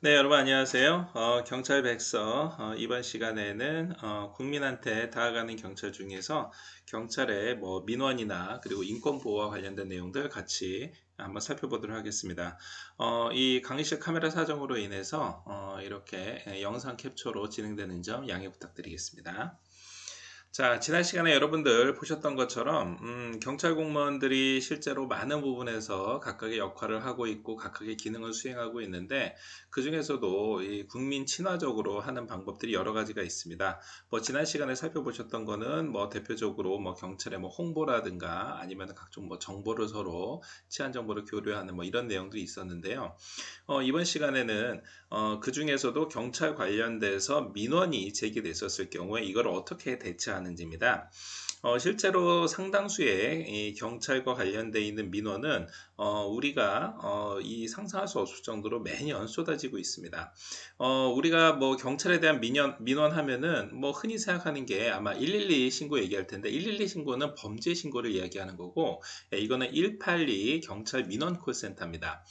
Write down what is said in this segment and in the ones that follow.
네, 여러분 안녕하세요. 경찰 백서 이번 시간에는 국민한테 다가가는 경찰 중에서 경찰의 뭐 민원이나 그리고 인권 보호와 관련된 내용들 같이 한번 살펴보도록 하겠습니다. 이 강의실 카메라 사정으로 인해서 이렇게 영상 캡처로 진행되는 점 양해 부탁드리겠습니다. 자, 지난 시간에 여러분들 보셨던 것처럼, 경찰 공무원들이 실제로 많은 부분에서 각각의 역할을 하고 있고, 각각의 기능을 수행하고 있는데, 그 중에서도 이 국민 친화적으로 하는 방법들이 여러 가지가 있습니다. 뭐, 지난 시간에 살펴보셨던 거는, 뭐, 대표적으로 뭐, 경찰의 뭐, 홍보라든가, 아니면 각종 뭐, 정보를 서로, 치안 정보를 교류하는 뭐, 이런 내용들이 있었는데요. 이번 시간에는 그 중에서도 경찰 관련돼서 민원이 제기됐었을 경우에 이걸 어떻게 대처하는지입니다. 실제로 상당수의 이 경찰과 관련돼 있는 민원은 우리가 이 상상할 수 없을 정도로 매년 쏟아지고 있습니다. 우리가 뭐 경찰에 대한 민원하면은 뭐 흔히 생각하는 게 아마 112 신고 얘기할 텐데 112 신고는 범죄 신고를 이야기하는 거고, 이거는 182 경찰 민원 콜센터입니다.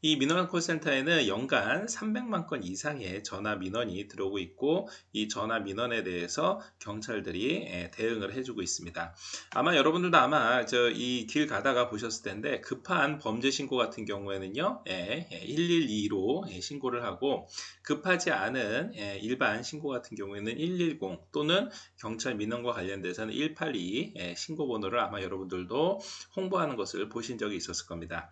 이 민원 콜센터에는 연간 300만 건 이상의 전화 민원이 들어오고 있고, 이 전화 민원에 대해서 경찰들이 대응을 해주고 있습니다. 아마 여러분들도 아마 이 길 가다가 보셨을 텐데 급한 범죄 신고 같은 경우에는요, 112로 신고를 하고, 급하지 않은 일반 신고 같은 경우에는 110 또는 경찰 민원과 관련돼서는 182 신고 번호를 아마 여러분들도 홍보하는 것을 보신 적이 있었을 겁니다.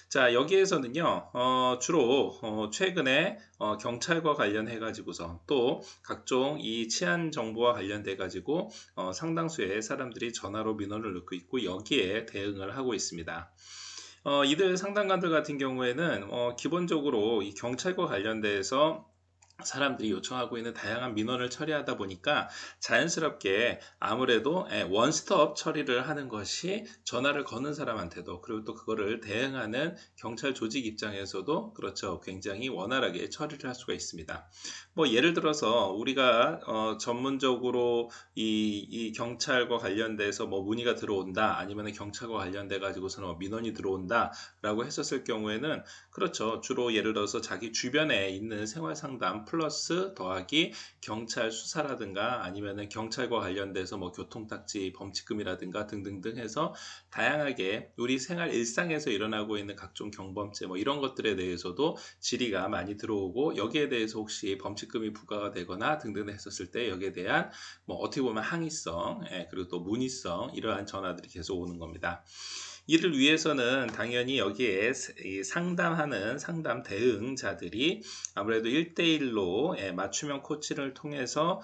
자, 여기에서는요, 주로, 최근에, 경찰과 관련해 가지고서 또 각종 이 치안 정보와 관련돼 가지고, 상당수의 사람들이 전화로 민원을 넣고 있고, 여기에 대응을 하고 있습니다. 이들 상담관들 같은 경우에는, 기본적으로 이 경찰과 관련돼서 사람들이 요청하고 있는 다양한 민원을 처리하다 보니까 자연스럽게 아무래도 원스톱 처리를 하는 것이 전화를 거는 사람한테도, 그리고 또 그거를 대응하는 경찰 조직 입장에서도 그렇죠, 굉장히 원활하게 처리를 할 수가 있습니다. 뭐 예를 들어서 우리가 전문적으로 이 경찰과 관련돼서 뭐 문의가 들어온다, 아니면 경찰과 관련돼 가지고서는 뭐 민원이 들어온다 라고 했었을 경우에는, 그렇죠, 주로 예를 들어서 자기 주변에 있는 생활 상담 플러스 더하기 경찰 수사라든가, 아니면은 경찰과 관련돼서 뭐 교통딱지 범칙금이라든가 등등등 해서 다양하게 우리 생활 일상에서 일어나고 있는 각종 경범죄 뭐 이런 것들에 대해서도 질의가 많이 들어오고, 여기에 대해서 혹시 범칙금이 부과가 되거나 등등 했었을 때 여기에 대한 뭐 어떻게 보면 항의성, 그리고 또 문의성, 이러한 전화들이 계속 오는 겁니다. 이를 위해서는 당연히 여기에 상담하는 상담 대응자들이 아무래도 1대1로 맞춤형 코치를 통해서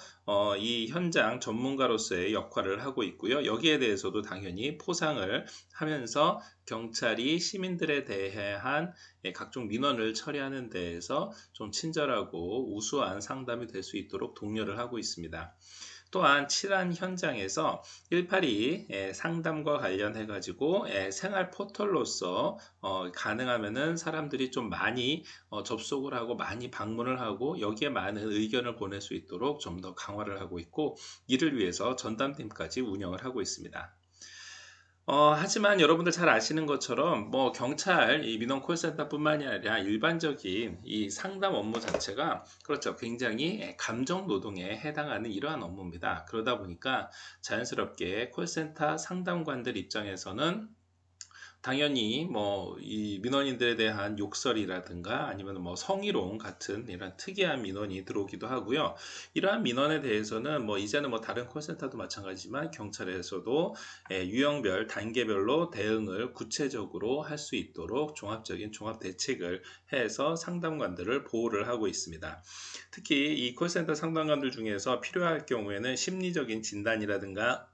이 현장 전문가로서의 역할을 하고 있고요. 여기에 대해서도 당연히 포상을 하면서 경찰이 시민들에 대한 각종 민원을 처리하는 데에서 좀 친절하고 우수한 상담이 될 수 있도록 독려를 하고 있습니다. 또한 치안 현장에서 182 상담과 관련해 가지고 생활 포털로서 가능하면은 사람들이 좀 많이 접속을 하고 많이 방문을 하고 여기에 많은 의견을 보낼 수 있도록 좀 더 강화를 하고 있고, 이를 위해서 전담팀까지 운영을 하고 있습니다. 하지만 여러분들 잘 아시는 것처럼 뭐 경찰 이 민원 콜센터뿐만이 아니라 일반적인 이 상담 업무 자체가 그렇죠, 굉장히 감정 노동에 해당하는 이러한 업무입니다. 그러다 보니까 자연스럽게 콜센터 상담관들 입장에서는 당연히 뭐 이 민원인들에 대한 욕설이라든가 아니면 뭐 성희롱 같은 이런 특이한 민원이 들어오기도 하고요. 이러한 민원에 대해서는 뭐 이제는 뭐 다른 콜센터도 마찬가지지만 경찰에서도 유형별 단계별로 대응을 구체적으로 할 수 있도록 종합적인 종합 대책을 해서 상담관들을 보호를 하고 있습니다. 특히 이 콜센터 상담관들 중에서 필요할 경우에는 심리적인 진단이라든가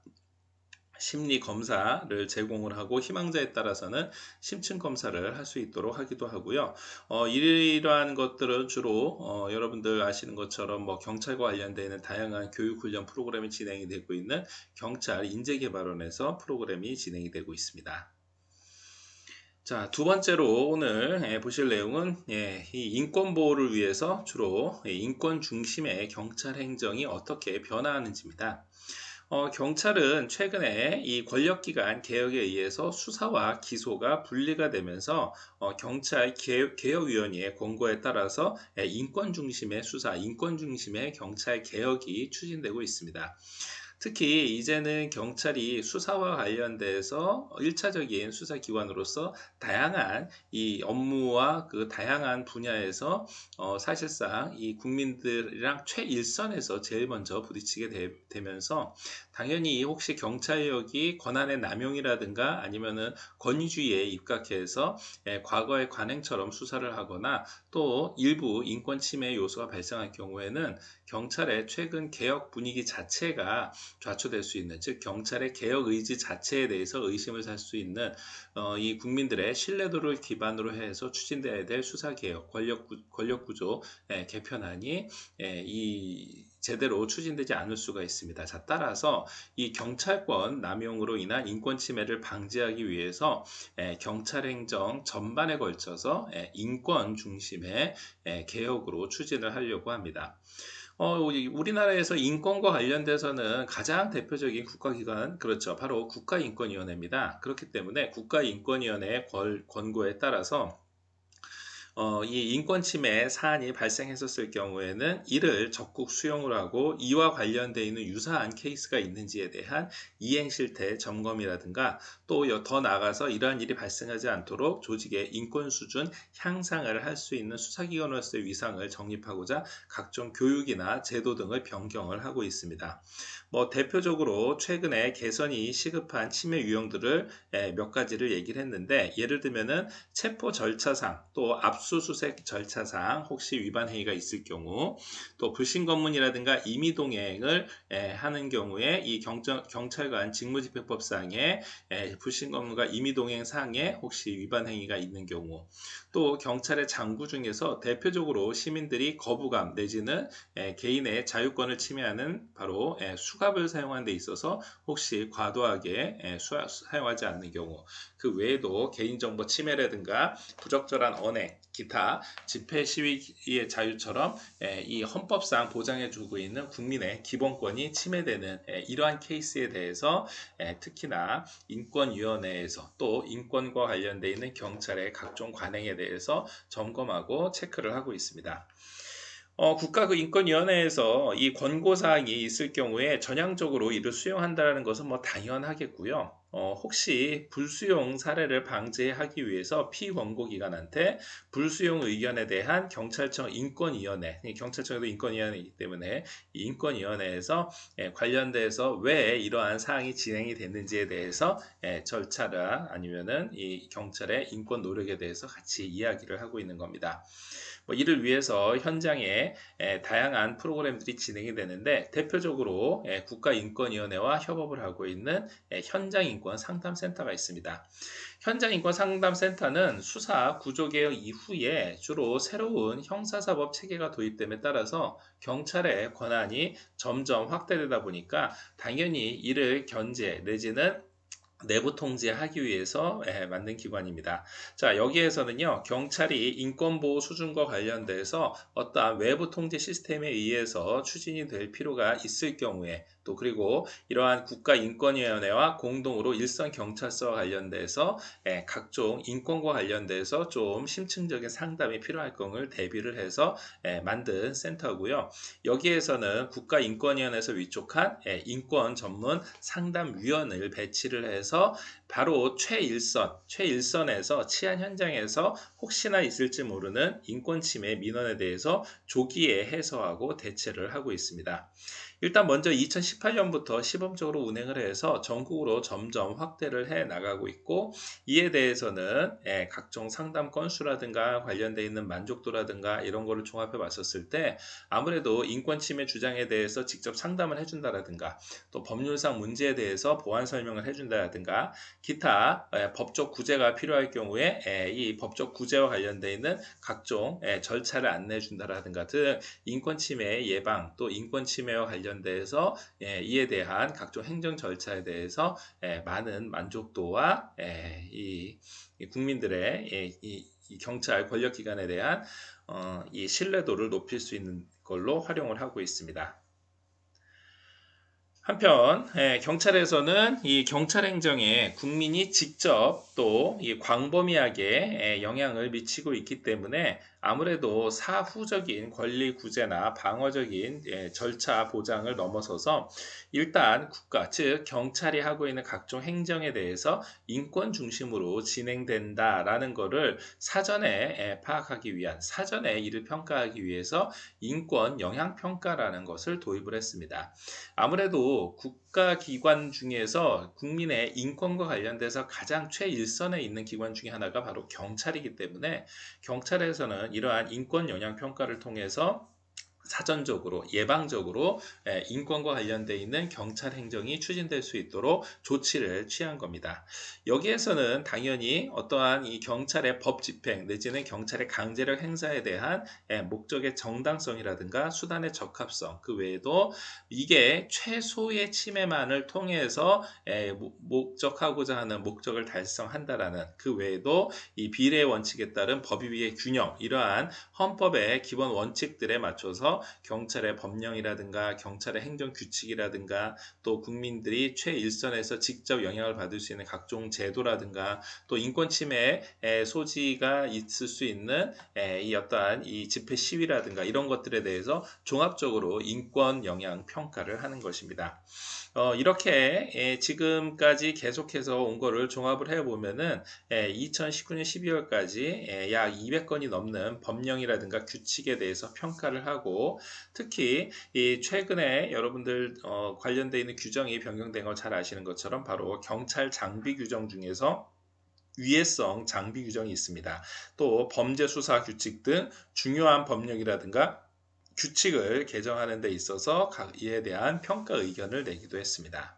심리 검사를 제공을 하고, 희망자에 따라서는 심층 검사를 할 수 있도록 하기도 하고요. 이러한 것들은 주로 여러분들 아시는 것처럼 뭐 경찰과 관련되는 다양한 교육 훈련 프로그램이 진행이 되고 있는 경찰 인재개발원에서 프로그램이 진행이 되고 있습니다. 자, 두 번째로 오늘 보실 내용은 이 인권 보호를 위해서 주로 인권 중심의 경찰 행정이 어떻게 변화하는지입니다. 경찰은 최근에 이 권력기관 개혁에 의해서 수사와 기소가 분리가 되면서 경찰 개혁위원회의 권고에 따라서 인권 중심의 수사, 인권 중심의 경찰 개혁이 추진되고 있습니다. 특히 이제는 경찰이 수사와 관련돼서 1차적인 수사기관으로서 다양한 이 업무와 그 다양한 분야에서 사실상 이 국민들이랑 최일선에서 제일 먼저 부딪히게 되면서 당연히 혹시 경찰력이 권한의 남용이라든가 아니면은 권위주의에 입각해서 과거의 관행처럼 수사를 하거나 또 일부 인권 침해 요소가 발생할 경우에는 경찰의 최근 개혁 분위기 자체가 좌초될 수 있는, 즉 경찰의 개혁 의지 자체에 대해서 의심을 살 수 있는 이 국민들의 신뢰도를 기반으로 해서 추진돼야 될 수사개혁, 권력구조 개편안이 이 제대로 추진되지 않을 수가 있습니다. 자, 따라서 이 경찰권 남용으로 인한 인권 침해를 방지하기 위해서 경찰 행정 전반에 걸쳐서 인권 중심의 개혁으로 추진을 하려고 합니다. 우리나라에서 인권과 관련돼서는 가장 대표적인 국가기관, 그렇죠. 바로 국가인권위원회입니다. 그렇기 때문에 국가인권위원회의 권고에 따라서 이 인권 침해 사안이 발생했었을 경우에는 이를 적극 수용을 하고 이와 관련되어 있는 유사한 케이스가 있는지에 대한 이행 실태 점검이라든가 또 더 나아가서 이러한 일이 발생하지 않도록 조직의 인권 수준 향상을 할 수 있는 수사기관으로서의 위상을 정립하고자 각종 교육이나 제도 등을 변경을 하고 있습니다. 대표적으로 최근에 개선이 시급한 침해 유형들을 몇 가지를 얘기를 했는데, 예를 들면은 체포 절차상 또 압수수색 절차상 혹시 위반 행위가 있을 경우, 또 불신검문이라든가 임의동행을 하는 경우에 이 경찰관 직무집행법상에 불신검문과 임의동행상에 혹시 위반 행위가 있는 경우, 또 경찰의 장구 중에서 대표적으로 시민들이 거부감 내지는 개인의 자유권을 침해하는 바로 수갑을 사용하는 데 있어서 혹시 과도하게 사용하지 않는 경우, 그 외에도 개인정보 침해라든가 부적절한 언행, 기타 집회 시위의 자유처럼 이 헌법상 보장해주고 있는 국민의 기본권이 침해되는 이러한 케이스에 대해서 특히나 인권위원회에서 또 인권과 관련되어 있는 경찰의 각종 관행에 대해서 점검하고 체크를 하고 있습니다. 국가인권위원회에서 이 권고사항이 있을 경우에 전향적으로 이를 수용한다는 것은 당연하겠고요. 혹시 불수용 사례를 방지하기 위해서 피권고기관한테 불수용 의견에 대한 경찰청 인권위원회, 경찰청에도 인권위원회이기 때문에 이 인권위원회에서 관련돼서 왜 이러한 사항이 진행이 됐는지에 대해서 절차나 아니면은 이 경찰의 인권 노력에 대해서 같이 이야기를 하고 있는 겁니다. 이를 위해서 현장에 다양한 프로그램들이 진행이 되는데, 대표적으로 국가인권위원회와 협업을 하고 있는 현장인권 상담센터가 있습니다. 현장인권 상담센터는 수사 구조개혁 이후에 주로 새로운 형사사법 체계가 도입됨에 따라서 경찰의 권한이 점점 확대되다 보니까 당연히 이를 견제 내지는 내부 통제하기 위해서 만든 기관입니다. 자, 여기에서는요, 경찰이 인권보호 수준과 관련돼서 어떠한 외부 통제 시스템에 의해서 추진이 될 필요가 있을 경우에, 또 그리고 이러한 국가인권위원회와 공동으로 일선 경찰서와 관련돼서 각종 인권과 관련돼서 좀 심층적인 상담이 필요할 경우를 대비를 해서 만든 센터고요. 여기에서는 국가인권위원회에서 위촉한 인권 전문 상담위원을 배치를 해서 바로 최일선에서 치안 현장에서 혹시나 있을지 모르는 인권 침해 민원에 대해서 조기에 해소하고 대처를 하고 있습니다. 일단 먼저 2018년부터 시범적으로 운행을 해서 전국으로 점점 확대를 해 나가고 있고, 이에 대해서는 각종 상담 건수라든가 관련되어 있는 만족도라든가 이런 거를 종합해 봤었을 때 아무래도 인권 침해 주장에 대해서 직접 상담을 해준다라든가 또 법률상 문제에 대해서 보완 설명을 해준다라든가 기타 법적 구제가 필요할 경우에 이 법적 구제와 관련되어 있는 각종 절차를 안내해 준다라든가 등 인권 침해 예방 또 인권 침해와 관련돼서 이에 대한 각종 행정 절차에 대해서 많은 만족도와 이 국민들의 이 경찰 권력기관에 대한 이 신뢰도를 높일 수 있는 걸로 활용을 하고 있습니다. 한편 경찰에서는 이 경찰 행정에 국민이 직접 또 이 광범위하게 영향을 미치고 있기 때문에 아무래도 사후적인 권리 구제나 방어적인 절차 보장을 넘어서서 일단 국가, 즉 경찰이 하고 있는 각종 행정에 대해서 인권 중심으로 진행된다라는 것을 사전에 파악하기 위한, 사전에 이를 평가하기 위해서 인권 영향 평가라는 것을 도입을 했습니다. 아무래도 국가기관 중에서 국민의 인권과 관련돼서 가장 최일선에 있는 기관 중에 하나가 바로 경찰이기 때문에 경찰에서는 이러한 인권 영향 평가를 통해서 사전적으로 예방적으로 인권과 관련되어 있는 경찰 행정이 추진될 수 있도록 조치를 취한 겁니다. 여기에서는 당연히 어떠한 이 경찰의 법 집행 내지는 경찰의 강제력 행사에 대한 목적의 정당성이라든가 수단의 적합성, 그 외에도 이게 최소의 침해만을 통해서 목적하고자 하는 목적을 달성한다라는, 그 외에도 이 비례 원칙에 따른 법위의 균형, 이러한 헌법의 기본 원칙들에 맞춰서 경찰의 법령이라든가 경찰의 행정 규칙이라든가 또 국민들이 최일선에서 직접 영향을 받을 수 있는 각종 제도라든가 또 인권 침해의 소지가 있을 수 있는 이 어떠한 이 집회 시위라든가 이런 것들에 대해서 종합적으로 인권 영향 평가를 하는 것입니다. 이렇게 지금까지 계속해서 온 거를 종합을 해보면은 2019년 12월까지 약 200건이 넘는 법령이라든가 규칙에 대해서 평가를 하고, 특히 이 최근에 여러분들 관련되어 있는 규정이 변경된 걸 잘 아시는 것처럼 바로 경찰 장비 규정 중에서 위해성 장비 규정이 있습니다. 또 범죄 수사 규칙 등 중요한 법령이라든가 규칙을 개정하는 데 있어서 이에 대한 평가 의견을 내기도 했습니다.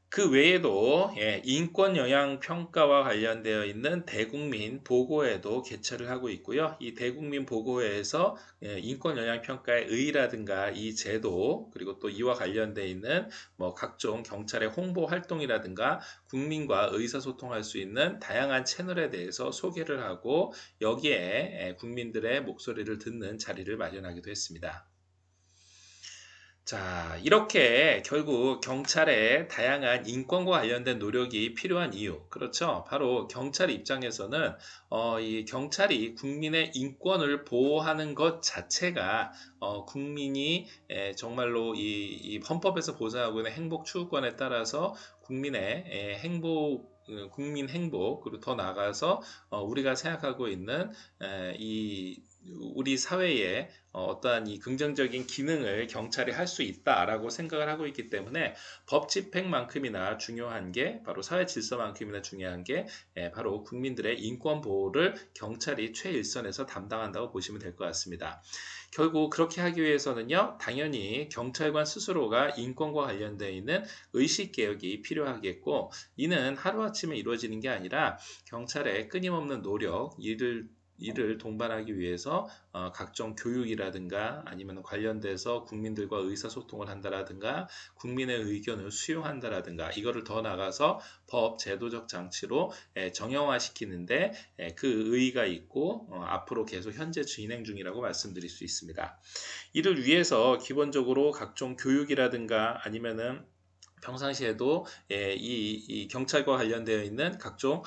그 외에도 인권 영향 평가와 관련되어 있는 대국민 보고회도 개최를 하고 있고요. 이 대국민 보고회에서 인권 영향 평가의 의의라든가 이 제도, 그리고 또 이와 관련되어 있는 뭐 각종 경찰의 홍보 활동이라든가 국민과 의사소통할 수 있는 다양한 채널에 대해서 소개를 하고 여기에 국민들의 목소리를 듣는 자리를 마련하기도 했습니다. 자, 이렇게 결국 경찰의 다양한 인권과 관련된 노력이 필요한 이유. 그렇죠. 바로 경찰 입장에서는, 이 경찰이 국민의 인권을 보호하는 것 자체가, 국민이 정말로 이 헌법에서 보장하고 있는 행복 추구권에 따라서 국민의 국민 행복, 그리고 더 나아가서 우리가 생각하고 있는 이 우리 사회에 어떠한 이 긍정적인 기능을 경찰이 할 수 있다라고 생각을 하고 있기 때문에 법 집행만큼이나 중요한 게, 바로 사회 질서만큼이나 중요한 게 바로 국민들의 인권 보호를 경찰이 최일선에서 담당한다고 보시면 될 것 같습니다. 결국 그렇게 하기 위해서는요, 당연히 경찰관 스스로가 인권과 관련되어 있는 의식 개혁이 필요하겠고, 이는 하루아침에 이루어지는 게 아니라 경찰의 끊임없는 노력, 이를 동반하기 위해서 각종 교육이라든가 아니면 관련돼서 국민들과 의사소통을 한다라든가 국민의 의견을 수용한다라든가 이거를 더 나가서 법 제도적 장치로 정형화시키는데 그 의의가 있고 앞으로 계속 현재 진행 중이라고 말씀드릴 수 있습니다. 이를 위해서 기본적으로 각종 교육이라든가 아니면은 평상시에도 이 경찰과 관련되어 있는 각종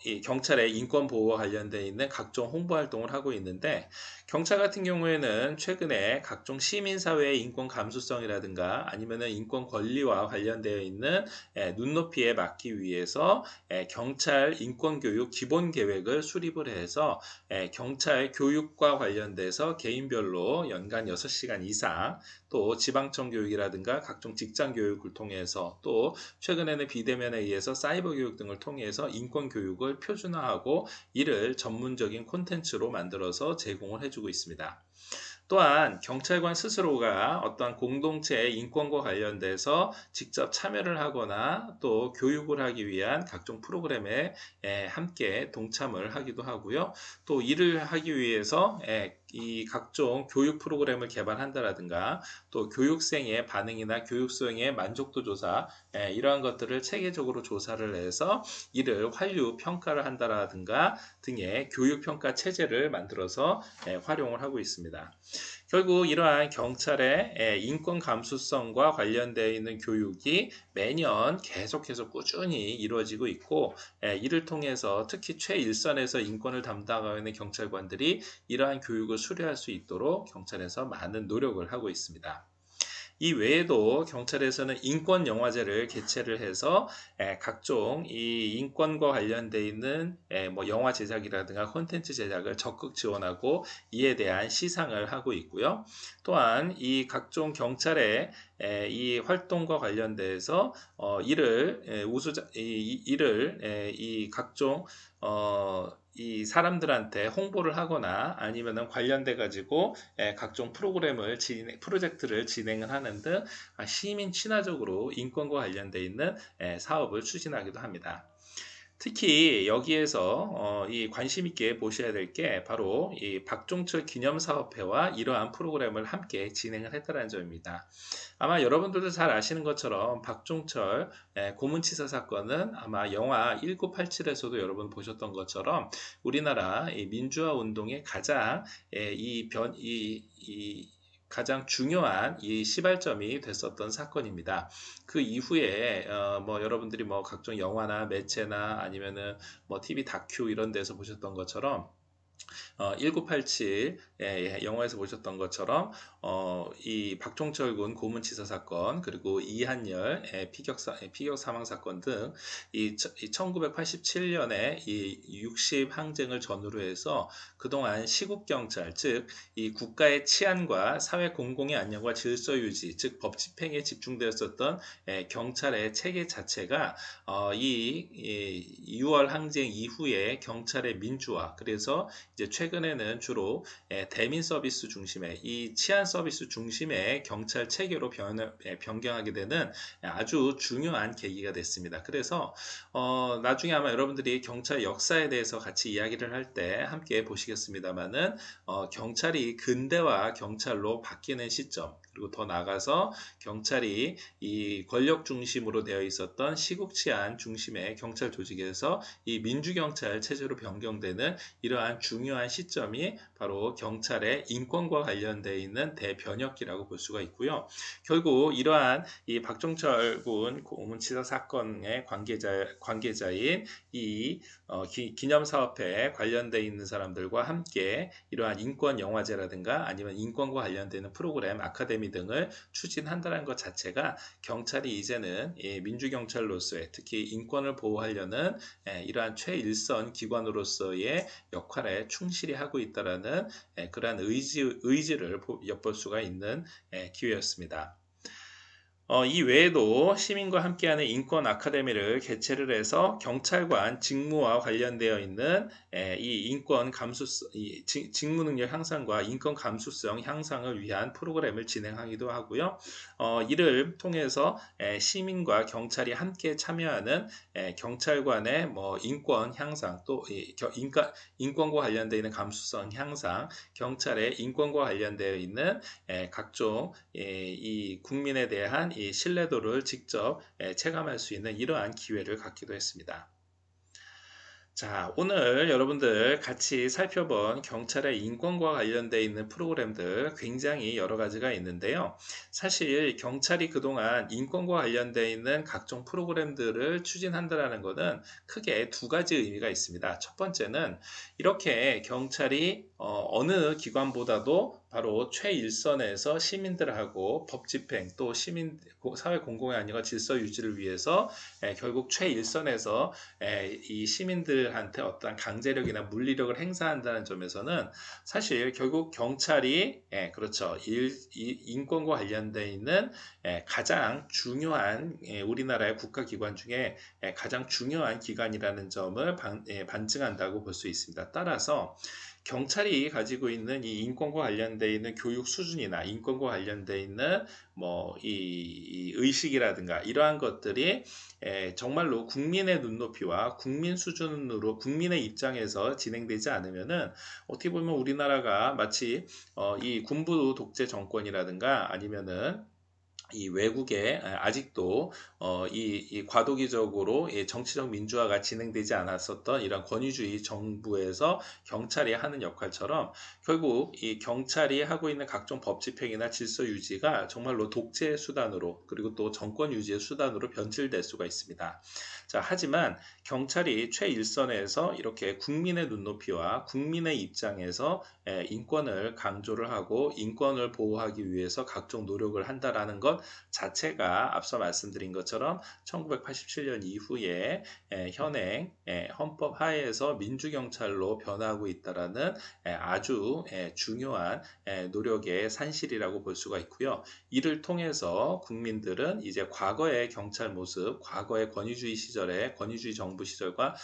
이 경찰의 인권 보호와 관련되어 있는 각종 홍보 활동을 하고 있는데, 경찰 같은 경우에는 최근에 각종 시민사회의 인권 감수성이라든가 아니면은 인권 권리와 관련되어 있는 눈높이에 맞기 위해서 경찰 인권교육 기본계획을 수립을 해서 경찰 교육과 관련돼서 개인별로 연간 6시간 이상, 또 지방청 교육이라든가 각종 직장 교육을 통해서, 또 최근에는 비대면에 의해서 사이버 교육 등을 통해서 인권 교육을 표준화하고 이를 전문적인 콘텐츠로 만들어서 제공을 해주고 있습니다. 또한 경찰관 스스로가 어떠한 공동체의 인권과 관련돼서 직접 참여를 하거나 또 교육을 하기 위한 각종 프로그램에 함께 동참을 하기도 하고요. 또 이를 하기 위해서 이 각종 교육 프로그램을 개발한다라든가 또 교육생의 반응이나 교육 수행의 만족도 조사, 이러한 것들을 체계적으로 조사를 해서 이를 환류 평가를 한다라든가 등의 교육 평가 체제를 만들어서 활용을 하고 있습니다. 결국 이러한 경찰의 인권 감수성과 관련되어 있는 교육이 매년 계속해서 꾸준히 이루어지고 있고, 이를 통해서 특히 최일선에서 인권을 담당하고 있는 경찰관들이 이러한 교육을 수료할 수 있도록 경찰에서 많은 노력을 하고 있습니다. 이 외에도 경찰에서는 인권 영화제를 개최를 해서 각종 이 인권과 관련돼 있는 뭐 영화 제작이라든가 콘텐츠 제작을 적극 지원하고 이에 대한 시상을 하고 있고요. 또한 이 각종 경찰의 이 활동과 관련돼서 이 각종 이 사람들한테 홍보를 하거나 아니면은 관련돼 가지고 각종 프로젝트를 진행을 하는 등 시민 친화적으로 인권과 관련돼 있는 사업을 추진하기도 합니다. 특히 여기에서 이 관심 있게 보셔야 될 게 바로 이 박종철 기념사업회와 이러한 프로그램을 함께 진행을 했다는 점입니다. 아마 여러분들도 잘 아시는 것처럼 박종철 고문치사 사건은 아마 영화 1987에서도 여러분 보셨던 것처럼 우리나라 민주화 운동의 가장 가장 중요한 이 시발점이 됐었던 사건입니다. 그 이후에 뭐 여러분들이 뭐 각종 영화나 매체나 아니면은 뭐 TV 다큐 이런 데서 보셨던 것처럼 1987 영화에서 보셨던 것처럼 이 박종철 군 고문치사 사건 그리고 이한열 피격 사망 사건 등 이 1987년에 이 60 항쟁을 전후로 해서 그동안 시국 경찰 즉 이 국가의 치안과 사회 공공의 안녕과 질서 유지 즉 법 집행에 집중되었었던 경찰의 체계 자체가 이 6월 항쟁 이후에 경찰의 민주화 그래서 이제 최근에는 주로 대민 서비스 중심의 이 치안 서비스 중심의 경찰 체계로 변경하게 되는 아주 중요한 계기가 됐습니다. 그래서 나중에 아마 여러분들이 경찰 역사에 대해서 같이 이야기를 할 때 함께 보시겠습니다만은 경찰이 근대화 경찰로 바뀌는 시점 그리고 더 나아가서 경찰이 이 권력 중심으로 되어 있었던 시국치안 중심의 경찰 조직에서 이 민주경찰 체제로 변경되는 이러한 중요한 시점이 바로 경찰의 인권과 관련되어 있는 대변혁기라고 볼 수가 있고요. 결국 이러한 이 박종철 군 고문치사 사건의 관계자인 이 기념사업회에 관련되어 있는 사람들과 함께 이러한 인권 영화제라든가 아니면 인권과 관련되는 프로그램, 아카데미 등을 추진한다는 것 자체가 경찰이 이제는 민주경찰로서의 특히 인권을 보호하려는 이러한 최일선 기관으로서의 역할에 충실히 하고 있다라는 그러한 의지를 엿볼 수가 있는 기회였습니다. 이 외에도 시민과 함께하는 인권 아카데미를 개최를 해서 경찰관 직무와 관련되어 있는 이 인권 감수성, 직무 능력 향상과 인권 감수성 향상을 위한 프로그램을 진행하기도 하고요. 이를 통해서 시민과 경찰이 함께 참여하는 경찰관의 뭐 인권 향상 또 인권과 관련되어 있는 감수성 향상, 경찰의 인권과 관련되어 있는 각종 이 국민에 대한 이 신뢰도를 직접 체감할 수 있는 이러한 기회를 갖기도 했습니다. 자, 오늘 여러분들 같이 살펴본 경찰의 인권과 관련되어 있는 프로그램들 굉장히 여러 가지가 있는데요. 사실 경찰이 그동안 인권과 관련되어 있는 각종 프로그램들을 추진한다는 것은 크게 두 가지 의미가 있습니다. 첫 번째는 이렇게 경찰이 어느 기관보다도 바로 최일선에서 시민들하고 법 집행 또 사회 공공의 안녕과 질서 유지를 위해서 결국 최일선에서 이 시민들한테 어떠한 강제력이나 물리력을 행사한다는 점에서는 사실 결국 경찰이 그렇죠 인권과 관련되어 있는 가장 중요한 우리나라의 국가기관 중에 가장 중요한 기관이라는 점을 반증한다고 볼 수 있습니다. 따라서 경찰이 가지고 있는 이 인권과 관련되어 있는 교육 수준이나 인권과 관련되어 있는 뭐 이 의식이라든가 이러한 것들이 정말로 국민의 눈높이와 국민 수준으로 국민의 입장에서 진행되지 않으면은 어떻게 보면 우리나라가 마치 이 군부 독재 정권이라든가 아니면은 이 외국에 아직도 이 과도기적으로 정치적 민주화가 진행되지 않았었던 이런 권위주의 정부에서 경찰이 하는 역할처럼 결국 이 경찰이 하고 있는 각종 법 집행이나 질서 유지가 정말로 독재 수단으로 그리고 또 정권 유지의 수단으로 변질될 수가 있습니다. 자, 하지만 경찰이 최일선에서 이렇게 국민의 눈높이와 국민의 입장에서 인권을 강조를 하고 인권을 보호하기 위해서 각종 노력을 한다라는 것 자체가 앞서 말씀드린 것처럼 1987년 이후에 현행 헌법 하에서 민주경찰로 변화하고 있다라는 아주 중요한 노력의 산실이라고 볼 수가 있고요. 이를 통해서 국민들은 이제 과거의 경찰 모습, 과거의 권위주의 시절의 권위주의 정부 시절과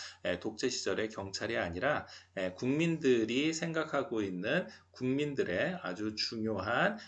독재 시절의 경찰이 아니라 국민들이 생각하고 있는 국민들의 아주 중요한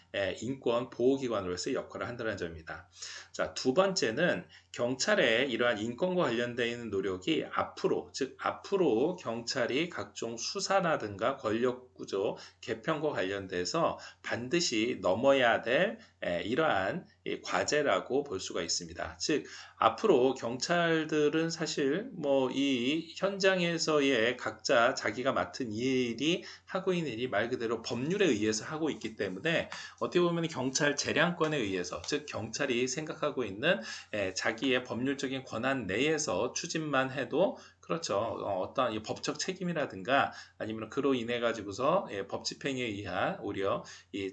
인권 보호기관으로서의 역할을 한다는 점입니다. 자, 두 번째는 경찰의 이러한 인권과 관련되어 있는 노력이 앞으로 경찰이 각종 수사라든가 권력구조 개편과 관련돼서 반드시 넘어야 될 이러한 과제라고 볼 수가 있습니다. 즉, 앞으로 경찰들은 사실 뭐 이 현장에서의 각자 자기가 맡은 일이 하고 있는 일이 말 그대로 법률에 의해서 하고 있기 때문에 어떻게 보면 경찰 재량권에 의해서 즉 경찰이 생각하고 있는 자기의 법률적인 권한 내에서 추진만 해도 그렇죠. 어떤 법적 책임이라든가 아니면 그로 인해 가지고서 법 집행에 의한 오히려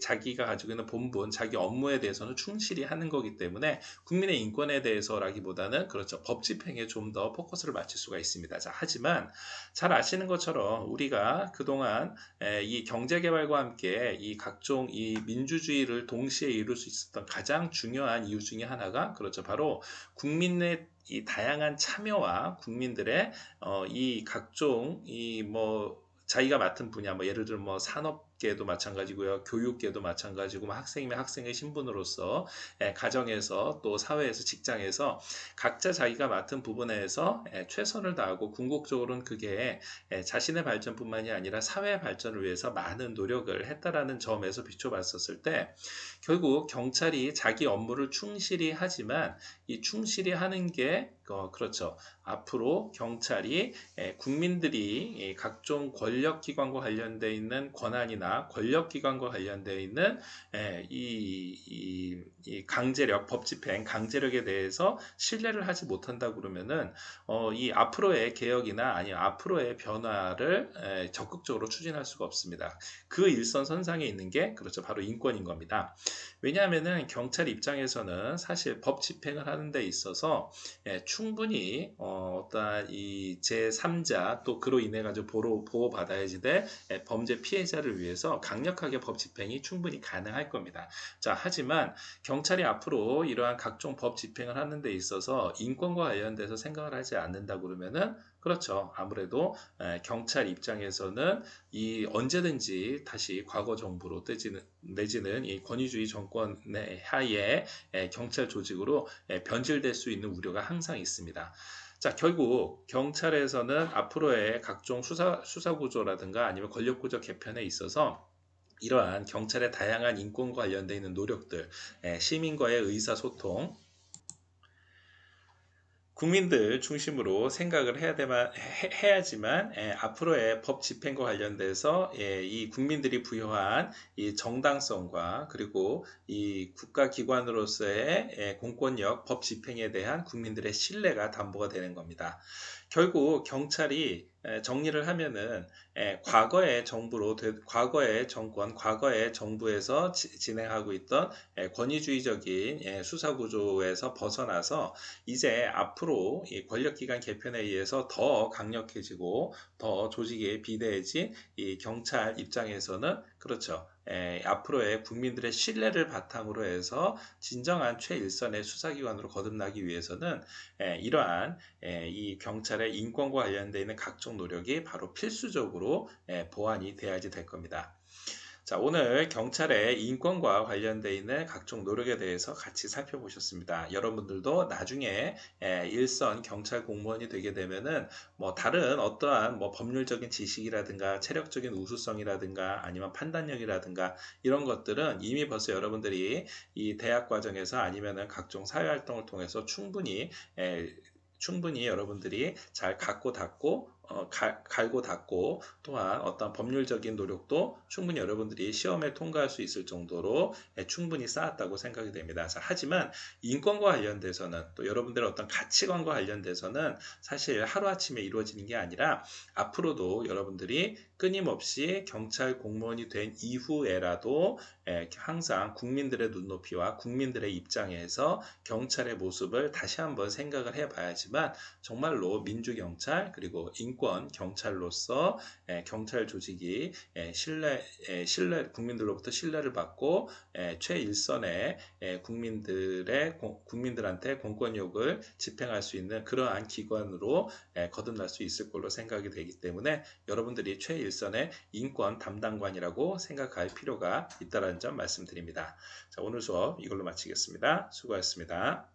자기가 가지고 있는 본분, 자기 업무에 대해서는 충실히 하는 거기 때문에 국민의 인권에 대해서라기보다는 그렇죠. 법 집행에 좀 더 포커스를 맞출 수가 있습니다. 자, 하지만 잘 아시는 것처럼 우리가 그동안 이 경제개발과 함께 이 각종 이 민주주의를 동시에 이룰 수 있었던 가장 중요한 이유 중에 하나가 그렇죠. 바로 국민의 이 다양한 참여와 국민들의 이 각종 이 뭐 자기가 맡은 분야 뭐 예를 들어 뭐 산업계도 마찬가지고요. 교육계도 마찬가지고 뭐 학생이면 학생의 신분으로서 가정에서 또 사회에서 직장에서 각자 자기가 맡은 부분에서 최선을 다하고 궁극적으로는 그게 자신의 발전뿐만이 아니라 사회 발전을 위해서 많은 노력을 했다라는 점에서 비춰봤었을 때 결국 경찰이 자기 업무를 충실히 하지만 이 충실히 하는 게 그렇죠. 앞으로 경찰이 국민들이 각종 권력기관과 관련되어 있는 권한이나 권력기관과 관련되어 있는 이 강제력, 법집행, 강제력에 대해서 신뢰를 하지 못한다 그러면은 이 앞으로의 개혁이나 아니면 앞으로의 변화를 적극적으로 추진할 수가 없습니다. 그 일선선상에 있는 게 그렇죠. 바로 인권인 겁니다. 왜냐하면은 경찰 입장에서는 사실 법 집행을 하는 데 있어서 충분히 어떠한 이 제3자 또 그로 인해 가지고 보호받아야지 될 범죄 피해자를 위해서 강력하게 법 집행이 충분히 가능할 겁니다. 자, 하지만 경찰이 앞으로 이러한 각종 법 집행을 하는 데 있어서 인권과 관련돼서 생각을 하지 않는다 그러면은 그렇죠. 아무래도 경찰 입장에서는 이 언제든지 다시 과거 정부로 내지는 이 권위주의 정권의 하에 경찰 조직으로 변질될 수 있는 우려가 항상 있습니다. 자, 결국 경찰에서는 앞으로의 각종 수사 구조라든가 아니면 권력 구조 개편에 있어서 이러한 경찰의 다양한 인권과 관련되어 있는 노력들, 시민과의 의사소통, 국민들 중심으로 생각을 해야지만 앞으로의 법 집행과 관련돼서 이 국민들이 부여한 이 정당성과 그리고 이 국가기관으로서의 공권력, 법 집행에 대한 국민들의 신뢰가 담보가 되는 겁니다. 결국 경찰이 정리를 하면은 과거의 과거의 정권, 과거의 정부에서 진행하고 있던 권위주의적인 수사 구조에서 벗어나서 이제 앞으로 이 권력기관 개편에 의해서 더 강력해지고 더 조직이 비대해진 이 경찰 입장에서는 그렇죠. 앞으로의 국민들의 신뢰를 바탕으로 해서 진정한 최일선의 수사기관으로 거듭나기 위해서는 이러한 이 경찰의 인권과 관련되어 있는 각종 노력이 바로 필수적으로 보완이 돼야지 될 겁니다. 자, 오늘 경찰의 인권과 관련되어 있는 각종 노력에 대해서 같이 살펴보셨습니다. 여러분들도 나중에 일선 경찰 공무원이 되게 되면은 뭐 다른 어떠한 뭐 법률적인 지식이라든가 체력적인 우수성이라든가 아니면 판단력이라든가 이런 것들은 이미 벌써 여러분들이 이 대학 과정에서 아니면은 각종 사회 활동을 통해서 충분히 여러분들이 잘 갖고 닦고 갈고 닦고 또한 어떤 법률적인 노력도 충분히 여러분들이 시험에 통과할 수 있을 정도로 충분히 쌓았다고 생각이 됩니다. 자, 하지만 인권과 관련돼서는 또 여러분들의 어떤 가치관과 관련돼서는 사실 하루아침에 이루어지는 게 아니라 앞으로도 여러분들이 끊임없이 경찰 공무원이 된 이후에라도 항상 국민들의 눈높이와 국민들의 입장에서 경찰의 모습을 다시 한번 생각을 해봐야지만 정말로 민주경찰 그리고 인권 경찰로서 경찰 조직이 국민들로부터 신뢰를 받고 최일선의 국민들한테 공권력을 집행할 수 있는 그러한 기관으로 거듭날 수 있을 걸로 생각이 되기 때문에 여러분들이 최일선의 인권 담당관이라고 생각할 필요가 있다는 점 말씀드립니다. 자, 오늘 수업 이걸로 마치겠습니다. 수고하셨습니다.